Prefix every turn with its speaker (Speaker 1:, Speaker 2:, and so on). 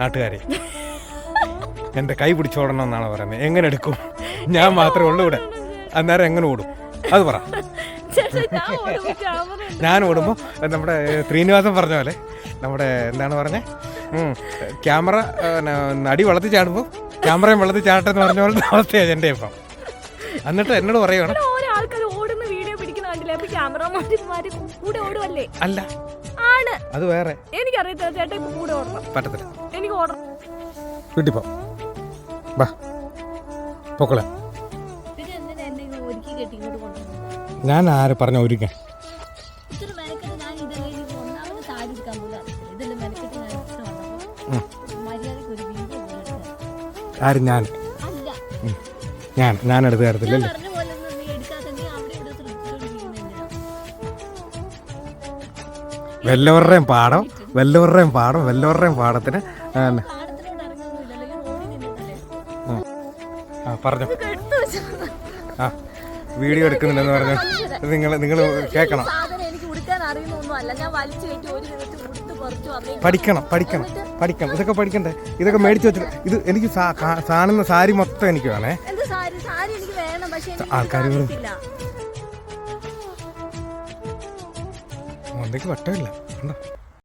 Speaker 1: നാട്ടുകാരെ എൻ്റെ കൈ പിടിച്ചോടണം എന്നാണ് പറയുന്നത്. എങ്ങനെ എടുക്കും? ഞാൻ മാത്രമേ ഉള്ളൂ ഇവിടെ. അന്നേരം എങ്ങനെ ഓടും അത് പറ. ഞാൻ ഓടുമ്പോൾ നമ്മുടെ ശ്രീനിവാസൻ പറഞ്ഞ പോലെ നമ്മുടെ എന്താണ് പറഞ്ഞത്, ക്യാമറ നടി വെള്ളത്തിൽ ചാടുമ്പോൾ ക്യാമറയും വെള്ളത്തിൽ ചാട്ടെന്ന് പറഞ്ഞ പോലത്തെ അവസ്ഥയാണ് എൻ്റെ ഇപ്പം. എന്നിട്ട് എന്നോട് പറയുകയാണ് അല്ല അത് വേറെ പറ്റത്തില്ല. വീട്ടിൽ പോ പൊക്കളെ. ഞാൻ ആരെ പറഞ്ഞ ഒരുക്കാൻ ആര് ഞാൻ എടുത്ത് തരത്തില്ലല്ലേ. വല്ലവരുടെയും പാടത്തിന് പറഞ്ഞു വീഡിയോ എടുക്കുന്നില്ലെന്ന് പറഞ്ഞു. നിങ്ങൾ കേൾക്കണം. പഠിക്കണം ഇതൊക്കെ പഠിക്കണ്ടേ. ഇതൊക്കെ മേടിച്ചു വെച്ചിട്ട് ഇത് എനിക്ക് കാണുന്ന സാരി മൊത്തം എനിക്ക് വേണേ. ആൾക്കാർ എന്തൊക്കെ വട്ടമില്ല.